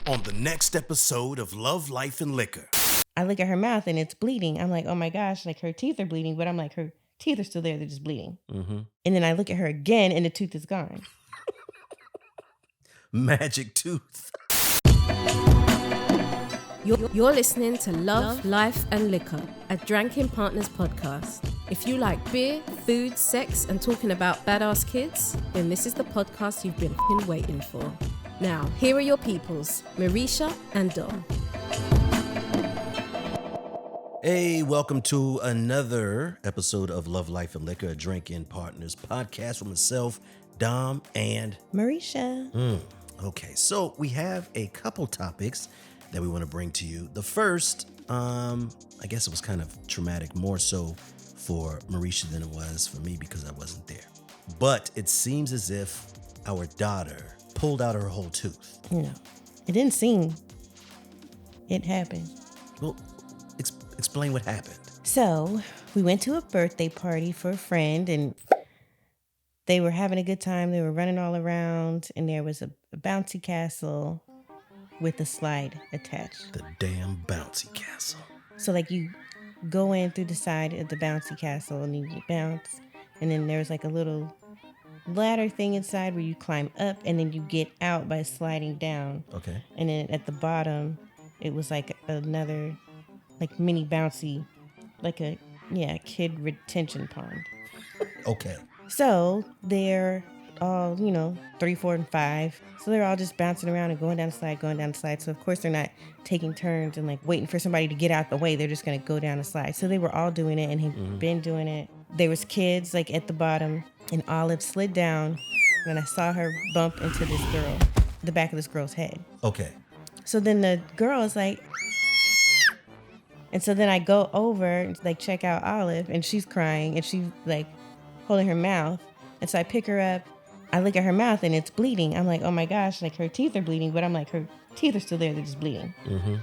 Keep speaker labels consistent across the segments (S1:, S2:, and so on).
S1: on the next episode of Love, Life, and Liquor.
S2: I look at her mouth and it's bleeding. I'm like, oh my gosh, like her teeth are bleeding, but I'm like, her teeth are still there. They're just bleeding.
S1: Mm-hmm.
S2: And then I look at her again and the tooth is gone.
S1: Magic tooth.
S3: You're listening to Love, Life and Liquor, a Drankin Partners podcast. If you like beer, food, sex, and talking about badass kids, then this is the podcast you've been waiting for. Now, here are your peoples, Mareshah and Dom.
S1: Hey, welcome to another episode of Love, Life, and Liquor, a Drankin Partners podcast with myself, Dom, and
S2: Mareshah.
S1: Okay, so we have a couple topics that we want to bring to you. The first, I guess it was kind of traumatic, more so for Mareshah than it was for me because I wasn't there. But it seems as if our daughter pulled out her whole tooth.
S2: No, it didn't seem. It happened.
S1: Well, explain what happened.
S2: So we went to a birthday party for a friend and they were having a good time. They were running all around and there was a bouncy castle with a slide attached.
S1: The damn bouncy castle.
S2: So like you go in through the side of the bouncy castle and you bounce, and then there's like a little ladder thing inside where you climb up and then you get out by sliding down.
S1: Okay.
S2: And then at the bottom it was like another like mini bouncy, like a kid retention pond.
S1: Okay.
S2: So they're all, 3, 4, and 5. So they're all just bouncing around and going down the slide. So of course they're not taking turns and like waiting for somebody to get out the way. They're just going to go down the slide. So they were all doing it and he'd been doing it. There was kids like at the bottom and Olive slid down and I saw her bump into this girl, the back of this girl's head.
S1: Okay.
S2: So then the girl is like, and so then I go over and like check out Olive and she's crying and she's like holding her mouth. And so I pick her up. I look at her mouth and it's bleeding. I'm like, oh my gosh, like her teeth are bleeding, but I'm like, her teeth are still there. They're just bleeding.
S1: Mm-hmm.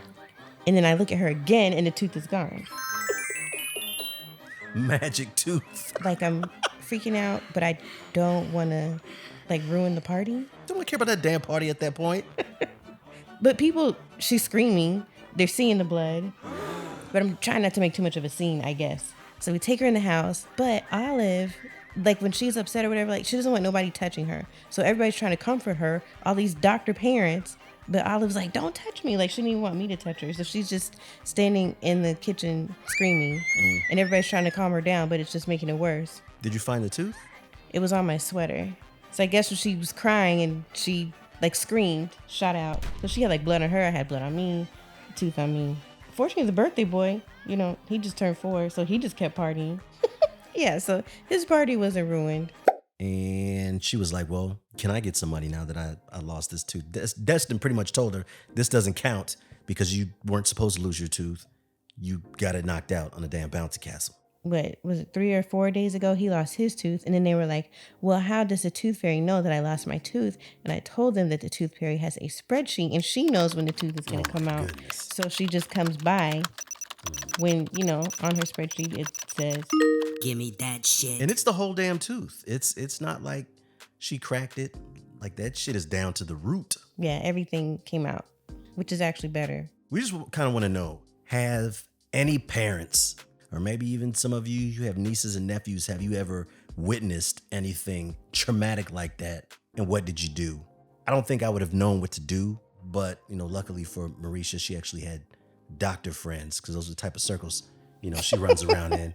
S2: And then I look at her again and the tooth is gone.
S1: Magic tooth.
S2: Like I'm freaking out, but I don't want to like ruin the party.
S1: Don't care about that damn party at that point.
S2: But people, she's screaming. They're seeing the blood. But I'm trying not to make too much of a scene, I guess. So we take her in the house. But Olive, like when she's upset or whatever, like she doesn't want nobody touching her. So everybody's trying to comfort her, all these doctor parents. But Olive's like, don't touch me. Like she didn't even want me to touch her. So she's just standing in the kitchen screaming. And everybody's trying to calm her down, but it's just making it worse.
S1: Did you find the tooth?
S2: It was on my sweater. So I guess when she was crying and she like screamed, shot out. So she had like blood on her. I had blood on me, tooth on me. Fortunately, the birthday boy, he just turned 4, so he just kept partying. Yeah, so his party wasn't ruined.
S1: And she was like, well, can I get some money now that I lost this tooth? Destin pretty much told her, this doesn't count because you weren't supposed to lose your tooth. You got it knocked out on a damn bouncy castle.
S2: What, was it 3 or 4 days ago? He lost his tooth. And then they were like, well, how does the tooth fairy know that I lost my tooth? And I told them that the tooth fairy has a spreadsheet and she knows when the tooth is going to come out.
S1: Goodness.
S2: So she just comes by when, on her spreadsheet, it says,
S4: give me that shit.
S1: And it's the whole damn tooth. It's not like she cracked it. Like that shit is down to the root.
S2: Yeah, everything came out, which is actually better.
S1: We just kind of want to know, have any parents, or maybe even some of you who have nieces and nephews, have you ever witnessed anything traumatic like that? And what did you do? I don't think I would have known what to do, but, luckily for Mareshah, she actually had doctor friends because those are the type of circles, she runs around in.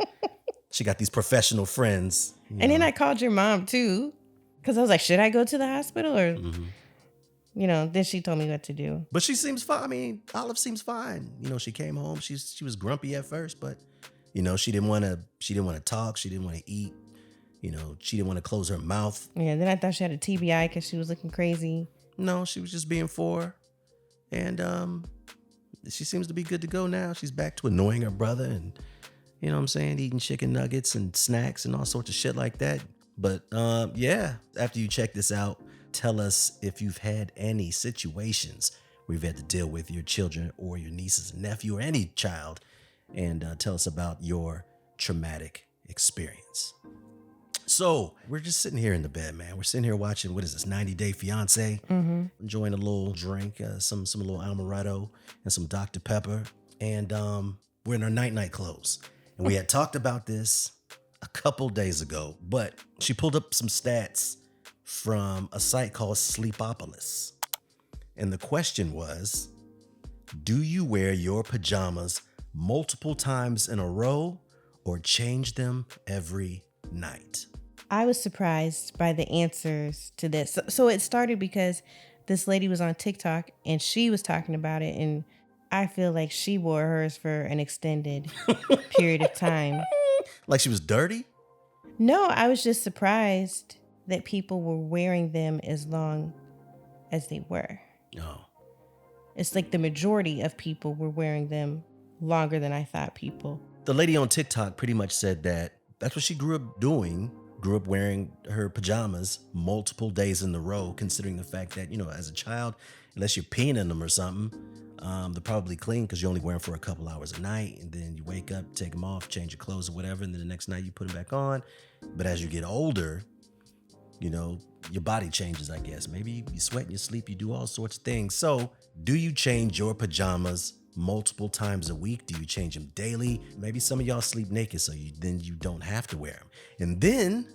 S1: She got these professional friends.
S2: And then I called your mom too, because I was like, should I go to the hospital or, then she told me what to do.
S1: But she seems fine. I mean, Olive seems fine. She came home. She was grumpy at first, but she didn't want to talk. She didn't want to eat. She didn't want to close her mouth.
S2: Yeah, then I thought she had a TBI because she was looking crazy.
S1: No, she was just being 4. And she seems to be good to go now. She's back to annoying her brother and, eating chicken nuggets and snacks and all sorts of shit like that. But after you check this out, tell us if you've had any situations where you've had to deal with your children or your nieces and nephew or any child, and tell us about your traumatic experience. So we're just sitting here in the bed, man. We're sitting here watching, what is this, 90 Day Fiance? Enjoying a little drink, some little Amaretto and some Dr. Pepper. And we're in our night clothes. And we had talked about this a couple days ago, but she pulled up some stats from a site called Sleepopolis. And the question was, do you wear your pajamas multiple times in a row or change them every night?
S2: I was surprised by the answers to this. So it started because this lady was on TikTok and she was talking about it, and I feel like she wore hers for an extended period of time.
S1: Like she was dirty?
S2: No, I was just surprised that people were wearing them as long as they were.
S1: No.
S2: It's like the majority of people were wearing them longer than I thought people.
S1: The lady on TikTok pretty much said that that's what she grew up doing. Grew up wearing her pajamas multiple days in a row, considering the fact that, as a child, unless you're peeing in them or something, they're probably clean because you only wear them for a couple hours a night. And then you wake up, take them off, change your clothes or whatever. And then the next night you put them back on. But as you get older, your body changes, I guess. Maybe you sweat in your sleep, you do all sorts of things. So do you change your pajamas multiple times a week? Do you change them daily? Maybe some of y'all sleep naked, so then you don't have to wear them. And then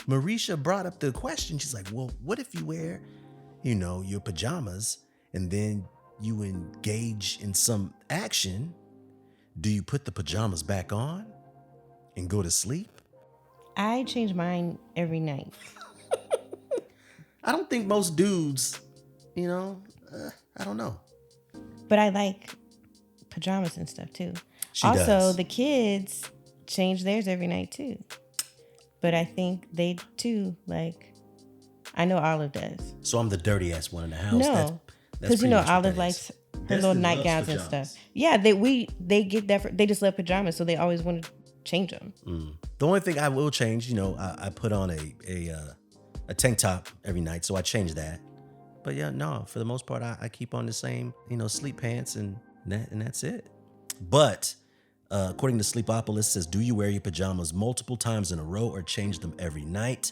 S1: Mareshah brought up the question. She's like, well, what if you wear, your pajamas and then you engage in some action? Do you put the pajamas back on and go to sleep?
S2: I change mine every night.
S1: I don't think most dudes, I don't know.
S2: But I like pajamas and stuff too.
S1: She
S2: also,
S1: does.
S2: The kids change theirs every night too. But I think they too, I know Olive does.
S1: So I'm the dirty ass one in the house.
S2: No, because Olive likes her little nightgowns and stuff. Yeah, they get that. They just love pajamas, so they always want to change them.
S1: The only thing I will change, I put on a tank top every night, so I change that. But yeah, no, for the most part, I keep on the same, sleep pants and that's it. But according to Sleepopolis, says, do you wear your pajamas multiple times in a row or change them every night?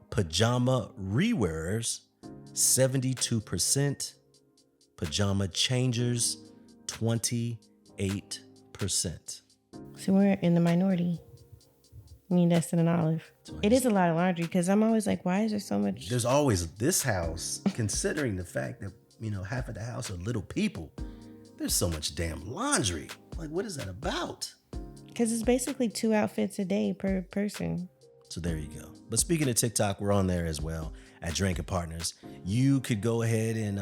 S1: Pajama rewearers, 72%. Pajama changers, 28%.
S2: So we're in the minority. I mean, less than an Olive. It is a lot of laundry because I'm always like, why is there so much?
S1: There's always this house, considering the fact that, half of the house are little people. There's so much damn laundry. Like, what is that about?
S2: Because it's basically 2 outfits a day per person.
S1: So there you go. But speaking of TikTok, we're on there as well at Drankin Partners. You could go ahead and,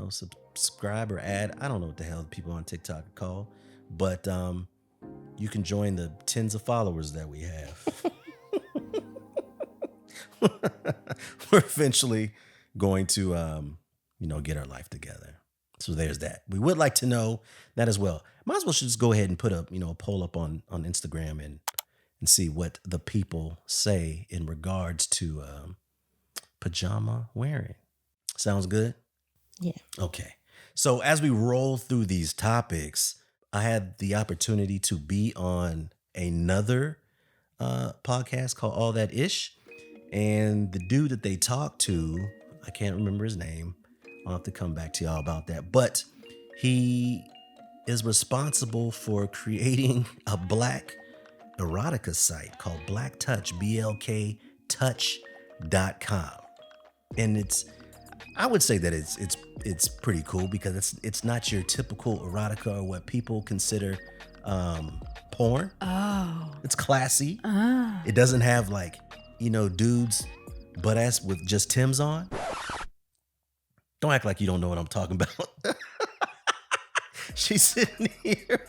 S1: subscribe or add. I don't know what the hell people on TikTok are called, but you can join the tens of followers that we have. We're eventually going to, get our life together. So there's that. We would like to know that as well. Might as well just go ahead and put up, a poll up on Instagram and see what the people say in regards to pajama wearing. Sounds good?
S2: Yeah.
S1: Okay. So as we roll through these topics, I had the opportunity to be on another podcast called All That Ish. And the dude that they talked to, I can't remember his name. I'll have to come back to y'all about that. But he is responsible for creating a Black erotica site called BlkTouch, BlkTouch.com. And I would say that it's pretty cool because it's not your typical erotica or what people consider porn. Oh. It's classy. It doesn't have dudes butt ass with just Timbs on. Don't act like you don't know what I'm talking about. She's sitting here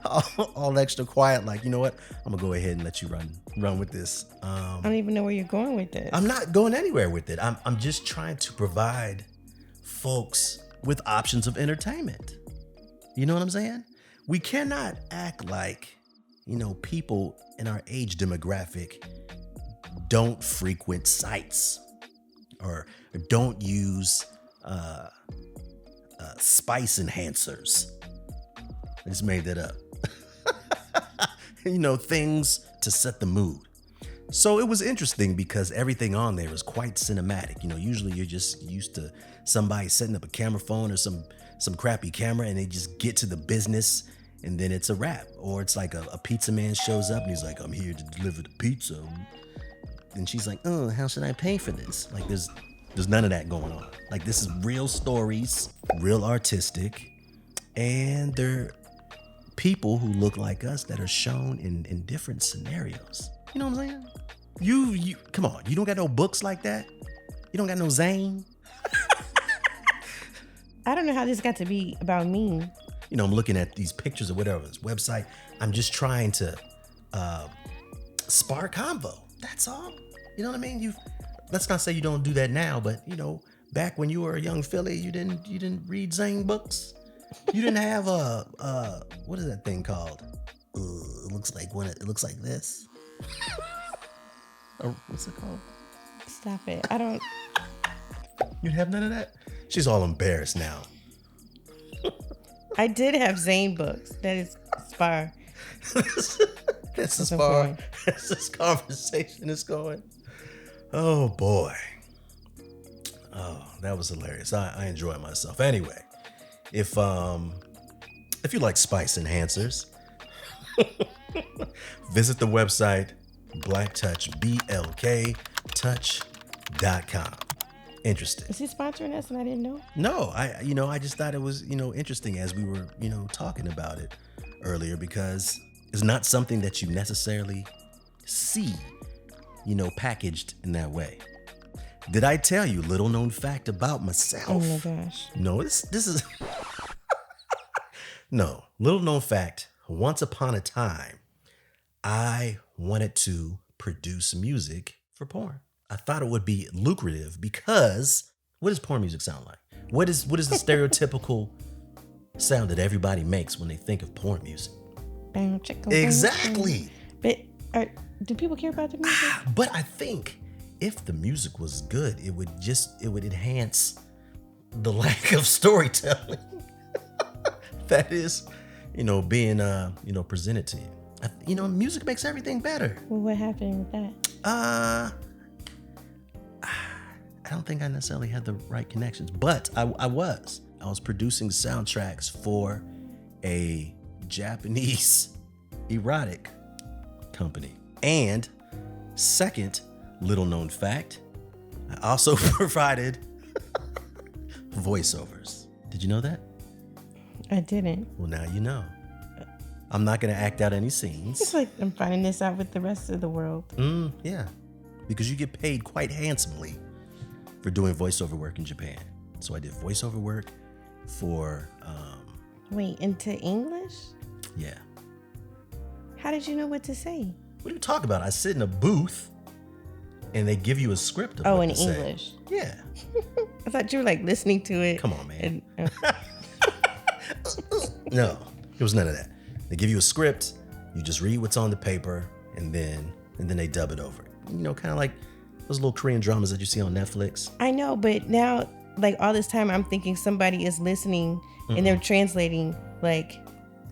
S1: all extra quiet, like, you know what? I'm gonna go ahead and let you run with this.
S2: I don't even know where you're going with this.
S1: I'm not going anywhere with it. I'm just trying to provide folks with options of entertainment. You know what I'm saying? We cannot act like, people in our age demographic don't frequent sites or don't use spice enhancers. I just made that up. Things to set the mood. So it was interesting because everything on there is quite cinematic. You know, usually you're just used to somebody setting up a camera phone or some crappy camera and they just get to the business and then it's a wrap. Or it's like a pizza man shows up and he's like, I'm here to deliver the pizza. And she's like, oh, how should I pay for this? Like there's none of that going on. Like this is real stories, real artistic, and they're people who look like us that are shown in different scenarios. You know what I'm saying? You come on, you don't got no books like that? You don't got no Zane?
S2: I don't know how this got to be about me.
S1: You know, I'm looking at these pictures or whatever, this website. I'm just trying to spark convo. That's all. You know what I mean? Let's not say you don't do that now, but you know, back when you were a young Philly, you didn't read Zane books. You didn't have what is that thing called? It looks like this. What's it called?
S2: Stop it. I don't.
S1: You have none of that? She's all embarrassed now.
S2: I did have Zane books. That is far.
S1: That's as far as this conversation is going. Oh boy. Oh, that was hilarious. I enjoyed myself. Anyway, if you like spice enhancers, visit the website BlkTouch, BlkTouch.com. Interesting.
S2: Is he sponsoring us and I didn't know?
S1: No, I just thought it was, interesting as we were, talking about it earlier because it's not something that you necessarily see, packaged in that way. Did I tell you little known fact about myself?
S2: Oh my gosh.
S1: No, this is no, little known fact. Once upon a time, I wanted to produce music for porn. I thought it would be lucrative because what does porn music sound like? What is the stereotypical sound that everybody makes when they think of porn music? Exactly.
S2: But do people care about the music?
S1: But I think if the music was good, it would enhance the lack of storytelling that is, being presented to you. Music makes everything better.
S2: Well, what happened with that?
S1: I don't think I necessarily had the right connections, but I was producing soundtracks for a Japanese erotic company. And second little known fact, I also provided voiceovers. Did you know that?
S2: I didn't.
S1: Well, now you know. I'm not going to act out any scenes.
S2: It's like I'm finding this out with the rest of the world.
S1: Yeah, because you get paid quite handsomely for doing voiceover work in Japan. So I did voiceover work for...
S2: Wait, into English?
S1: Yeah.
S2: How did you know what to say?
S1: What are you talking about? I sit in a booth and they give you a script of what
S2: in
S1: to say.
S2: English?
S1: Yeah.
S2: I thought you were like listening to it.
S1: Come on, man. No, it was none of that. They give you a script, you just read what's on the paper, and then they dub it over. Kind of like those little Korean dramas that you see on Netflix.
S2: I know, but now, like all this time, I'm thinking somebody is listening and they're translating, like.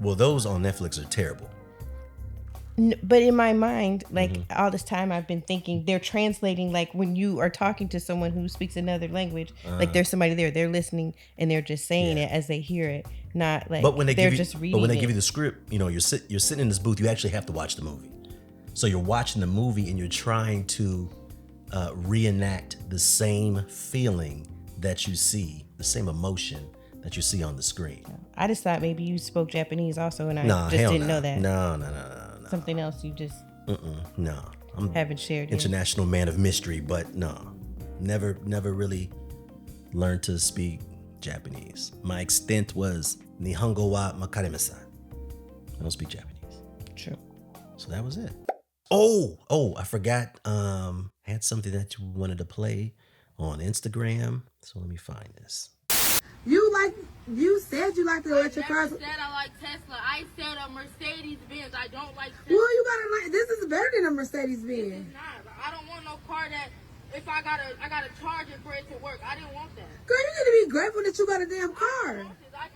S1: Well, those on Netflix are terrible.
S2: But in my mind, like all this time, I've been thinking they're translating, like when you are talking to someone who speaks another language, like there's somebody there, they're listening and they're just saying it as they hear it, not like they're just reading.
S1: But when they give you the script, you're sitting in this booth, you actually have to watch the movie. So you're watching the movie and you're trying to reenact the same feeling that you see, the same emotion that you see on the screen.
S2: I just thought maybe you spoke Japanese also, and I just didn't know that.
S1: No.
S2: Something else you just haven't shared.
S1: International man of mystery, but no, never really learned to speak Japanese. My extent was Nihongo wa makaremasan. I don't speak Japanese.
S2: True.
S1: So that was it. Oh, I forgot. I had something that you wanted to play on Instagram. So let me find this.
S5: You said you like the electric cars.
S6: I said I like Tesla. I said a Mercedes Benz. I don't like Tesla.
S5: Well, you gotta like. This is better than a Mercedes Benz.
S6: It's not. I don't want no car that if I gotta charge it for it to work. I didn't want that.
S5: Girl, you need to be grateful that you got a damn car.
S6: I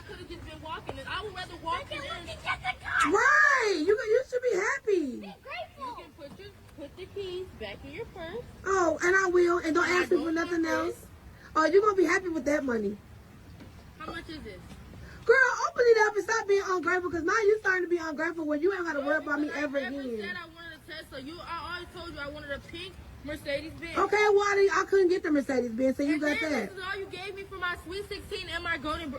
S6: could have just been walking. I would rather walk than
S5: Right. You should be happy.
S6: be grateful. You can put
S5: and don't ask me for nothing else. Oh, you're gonna be happy with that money.
S6: How much is this?
S5: Girl, open it up and stop being ungrateful, because now you're starting to be ungrateful when you ain't gotta worry about me ever
S6: I never
S5: again.
S6: said I wanted a Tesla. I always told you I wanted a pink Mercedes-Benz.
S5: Okay, why I couldn't get the Mercedes-Benz, so you
S6: And
S5: got
S6: then
S5: that.
S6: This is all you gave me for my Sweet 16 and my golden...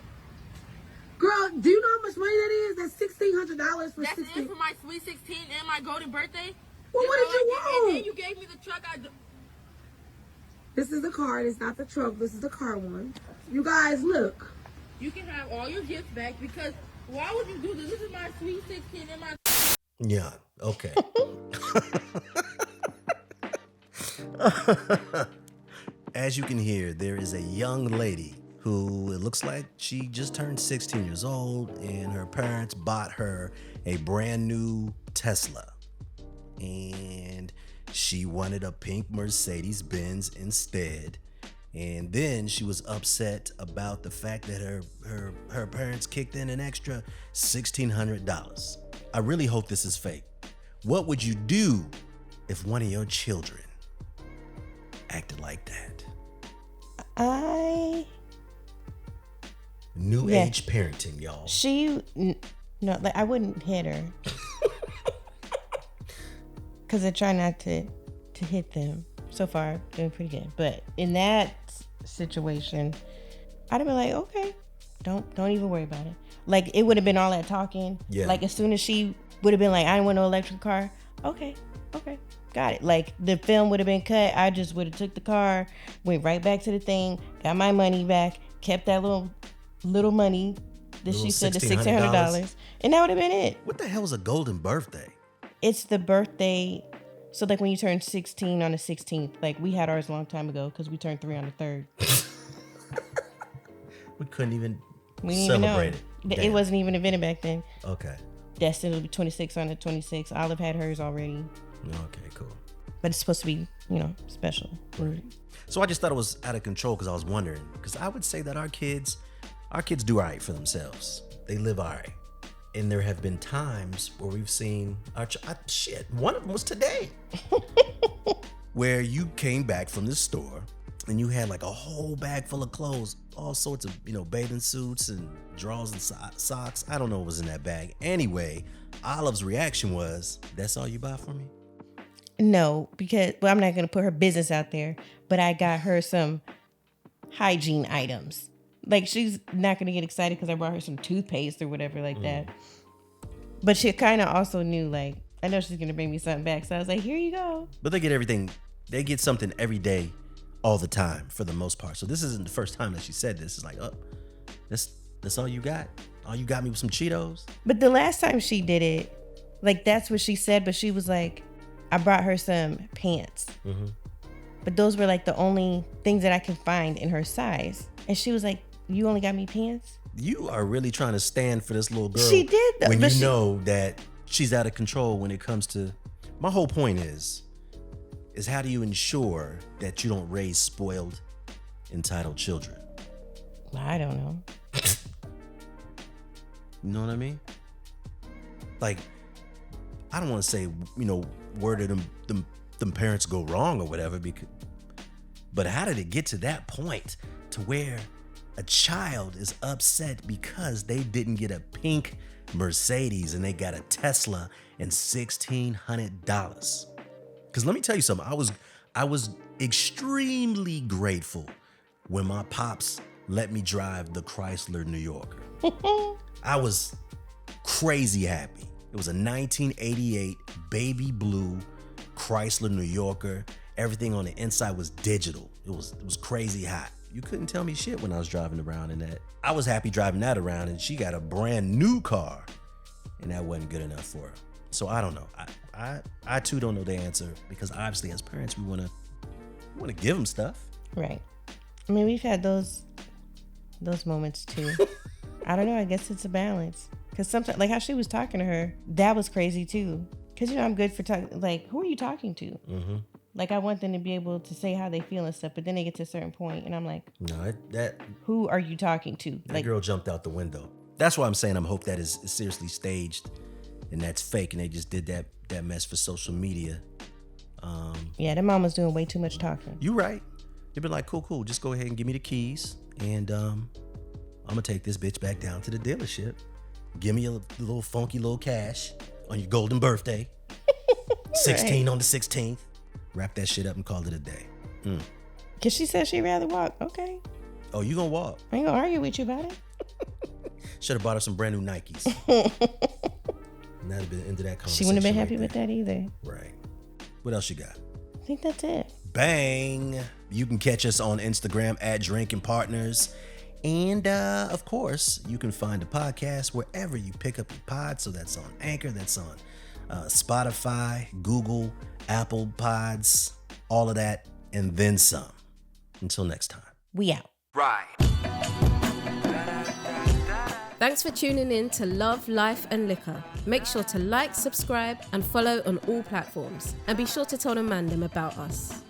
S5: Girl, do you know how much money that is? That's $1,600 for
S6: That's
S5: 16.
S6: it for my Sweet 16 and my golden birthday?
S5: Well, what did you
S6: And
S5: want?
S6: then you gave me the truck.
S5: This is the car. It's not the truck. This is the car one. You guys, look.
S6: You can have all your gifts back because why would you do this? This is my Sweet 16 and my...
S1: Yeah, okay. As you can hear, there is a young lady who it looks like she just turned 16 years old, and her parents bought her a brand new Tesla. And she wanted a pink Mercedes-Benz instead. And then she was upset about the fact that her parents kicked in an extra $1,600. I really hope this is fake. What would you do if one of your children acted like that? New age parenting, y'all.
S2: No, like I wouldn't hit her. Because I try not to hit them. So far, doing pretty good. But in that situation, I'd have been like, okay, don't even worry about it. Like, it would have been all that talking.
S1: Yeah.
S2: Like, as soon as she would have been like, I don't want no electric car. Okay, got it. Like, the film would have been cut. I just would have took the car, went right back to the thing, got my money back, kept that little money that she said, the $1,600, and that would have been it.
S1: What the hell is a golden birthday?
S2: It's the birthday. So, like, when you turn 16 on the 16th, like, we had ours a long time ago because we turned 3 on the 3rd.
S1: We couldn't even
S2: We didn't even know.
S1: celebrate it.
S2: It
S1: Damn.
S2: wasn't even invented back then.
S1: Okay.
S2: Destin will be 26 on the 26th. Olive had hers already.
S1: Okay, cool.
S2: But it's supposed to be, special.
S1: Right. So I just thought it was out of control because I was wondering. Because I would say that our kids do all right for themselves. They live all right. And there have been times where we've seen one of them was today, where you came back from the store and you had like a whole bag full of clothes, all sorts of, bathing suits and drawers and socks. I don't know what was in that bag. Anyway, Olive's reaction was, "That's all you buy for me?"
S2: No, because, I'm not going to put her business out there, but I got her some hygiene items. Like, she's not going to get excited because I brought her some toothpaste or whatever like that. But she kind of also knew, like, I know she's going to bring me something back. So I was like, here you go.
S1: But they get everything. They get something every day, all the time, for the most part. So this isn't the first time that she said this. It's like, oh, that's all you got? All you got me with some Cheetos?
S2: But the last time she did it, like, that's what she said. But she was like, I brought her some pants. Mm-hmm. But those were, like, the only things that I could find in her size. And she was like, you only got me pants?
S1: You are really trying to stand for this little girl.
S2: She did, though.
S1: When you know that she's out of control when it comes to... My whole point is how do you ensure that you don't raise spoiled, entitled children?
S2: I don't know.
S1: You know what I mean? Like, I don't want to say, where did them parents go wrong or whatever, but how did it get to that point to where a child is upset because they didn't get a pink Mercedes and they got a Tesla and $1,600? Because let me tell you something. I was extremely grateful when my pops let me drive the Chrysler New Yorker. I was crazy happy. It was a 1988 baby blue Chrysler New Yorker. Everything on the inside was digital. It was crazy hot. You couldn't tell me shit when I was driving around in that. I was happy driving that around, and she got a brand new car, and that wasn't good enough for her. So I don't know. I too don't know the answer, because obviously as parents we want to give them stuff.
S2: Right. I mean, we've had those moments too. I don't know. I guess it's a balance. Because sometimes, like how she was talking to her, that was crazy too. Because I'm good for talking. Like, who are you talking to? Mm-hmm. Like, I want them to be able to say how they feel and stuff, but then they get to a certain point, and I'm like,
S1: no,
S2: who are you talking to?
S1: That girl jumped out the window. That's why I'm saying I hope that is seriously staged, and that's fake, and they just did that mess for social media.
S2: Yeah, that mom was doing way too much talking.
S1: You right. They'd be like, cool, just go ahead and give me the keys, and I'm gonna take this bitch back down to the dealership. Give me a little funky little cash on your golden birthday. 16 on the 16th. Wrap that shit up and call it a day.
S2: Cause she said she'd rather walk. Okay.
S1: Oh, you gonna walk?
S2: I ain't gonna argue with you about it.
S1: Should have bought her some brand new Nikes. And that'd have been the end of that conversation.
S2: She wouldn't have been
S1: right
S2: happy with
S1: there.
S2: that either.
S1: Right. What else you got?
S2: I think that's it.
S1: Bang. You can catch us on Instagram at Drankin Partners. And of course, you can find the podcast wherever you pick up your pod. So that's on Anchor, that's on Spotify, Google, Apple Pods, all of that, and then some. Until next time.
S2: We out.
S7: Right.
S3: Thanks for tuning in to Love, Life and Liquor. Make sure to like, subscribe and follow on all platforms. And be sure to tell the man them about us.